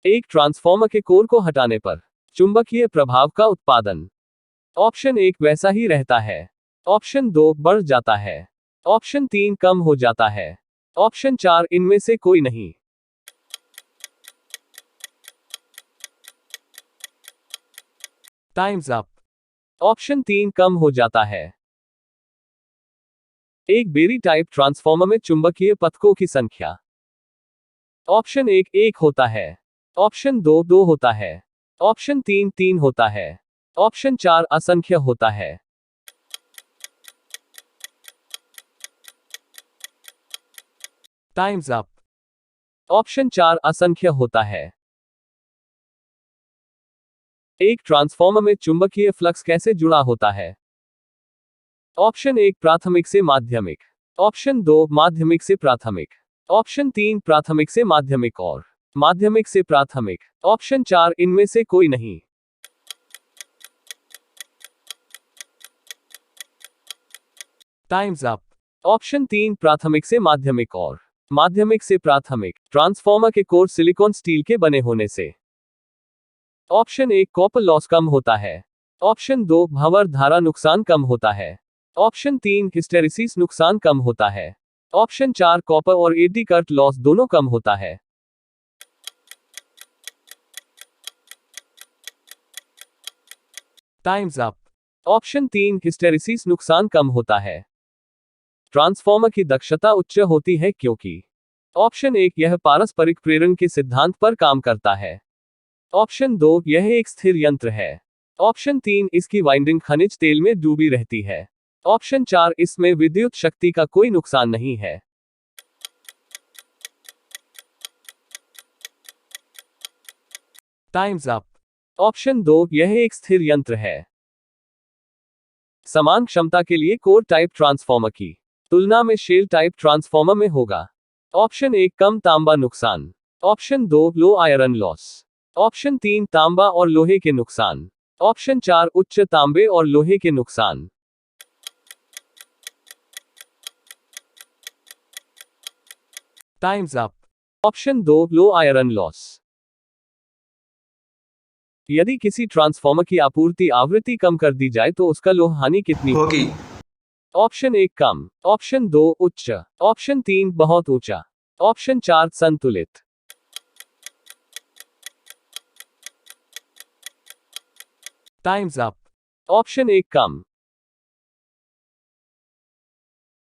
एक ट्रांसफॉर्मर के कोर को हटाने पर चुंबकीय प्रभाव का उत्पादन। ऑप्शन 1 वैसा ही रहता है। ऑप्शन 2 बढ़ जाता है। ऑप्शन 3 कम हो जाता है। ऑप्शन 4 इनमें से कोई नहीं। Times up. ऑप्शन 3 कम हो जाता है। एक बेरी टाइप ट्रांसफॉर्मर में चुंबकीय पथकों की संख्या। ऑप्शन 1 1 होता है। ऑप्शन 2 2 होता है। ऑप्शन 3 3 होता है। ऑप्शन 4 असंख्य होता है। Times up. ऑप्शन 4 असंख्य होता है। एक ट्रांसफॉर्मर में चुंबकीय फ्लक्स कैसे जुड़ा होता है? ऑप्शन 1 प्राथमिक से माध्यमिक। ऑप्शन 2 माध्यमिक से प्राथमिक। ऑप्शन 3 प्राथमिक से माध्यमिक और माध्यमिक से प्राथमिक। ऑप्शन 4 इनमें से कोई नहीं। Times up. ऑप्शन 3 प्राथमिक से माध्यमिक और माध्यमिक से प्राथमिक। ट्रांसफॉर्मर के कोर सिलिकॉन स्टील के बने होने से। ऑप्शन 1 कॉपर लॉस कम होता है। ऑप्शन 2 भंवर धारा नुकसान कम होता है। ऑप्शन 3 हिस्टेरिसिस नुकसान कम होता है। ऑप्शन 4 कॉपर और एडी करंट लॉस दोनों कम होता है। Times up. ऑप्शन 3 हिस्टेरिसिस नुकसान कम होता है। ट्रांसफॉर्मर की दक्षता उच्च होती है क्योंकि। ऑप्शन 1 यह पारस्परिक प्रेरण के सिद्धांत पर काम करता है। ऑप्शन 2 यह एक स्थिर यंत्र है। ऑप्शन 3 इसकी वाइंडिंग खनिज तेल में डूबी रहती है। ऑप्शन 4 इसमें विद्युत शक्ति का कोई नुकसान नहीं है। Times up. ऑप्शन 2 यह एक स्थिर यंत्र है। समान क्षमता के लिए कोर टाइप ट्रांसफॉर्मर की तुलना में शेल टाइप ट्रांसफॉर्मर में होगा। ऑप्शन 1 कम तांबा नुकसान। ऑप्शन 2 लो आयरन लॉस। ऑप्शन 3 तांबा और लोहे के नुकसान। ऑप्शन 4 उच्च तांबे और लोहे के नुकसान। Times up. ऑप्शन 2 लो आयरन लॉस। यदि किसी ट्रांसफॉर्मर की आपूर्ति आवृत्ति कम कर दी जाए तो उसका लोह हानि कितनी होगी? ऑप्शन 1 कम। ऑप्शन 2 उच्च। ऑप्शन 3 बहुत ऊंचा। ऑप्शन 4 संतुलित। Times up. ऑप्शन 1 कम।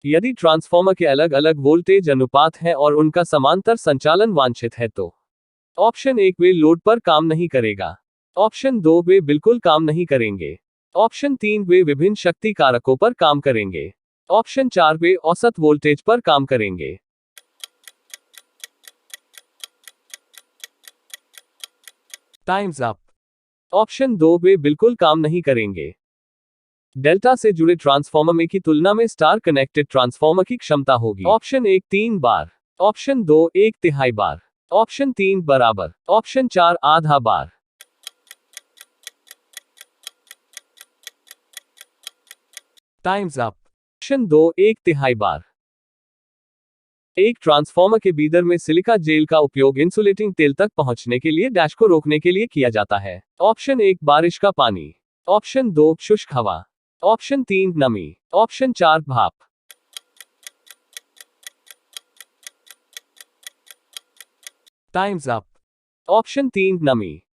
यदि ट्रांसफॉर्मर के अलग अलग वोल्टेज अनुपात हैं और उनका समांतर संचालन वांछित है तो। ऑप्शन 1 वे लोड पर काम नहीं करेगा। ऑप्शन 2 वे बिल्कुल काम नहीं करेंगे। ऑप्शन 3 वे विभिन्न शक्ति कारकों पर काम करेंगे। ऑप्शन 4 वे औसत वोल्टेज पर काम करेंगे। Times up. ऑप्शन 2 वे बिल्कुल काम नहीं करेंगे। डेल्टा से जुड़े ट्रांसफॉर्मर में की तुलना में स्टार कनेक्टेड ट्रांसफॉर्मर की क्षमता होगी। ऑप्शन 1 3 बार। ऑप्शन 2 1/3 बार। ऑप्शन 3 बराबर। ऑप्शन 4 आधा बार। Times up. ऑप्शन 2 1/3 बार। एक ट्रांसफॉर्मर के भीतर में सिलिका जेल का उपयोग इंसुलेटिंग तेल तक पहुंचने के लिए डैश को रोकने के लिए किया जाता है। ऑप्शन 1 बारिश का पानी। ऑप्शन 2 शुष्क हवा। ऑप्शन 3 नमी। ऑप्शन 4 भाप। Times up. ऑप्शन 3 नमी।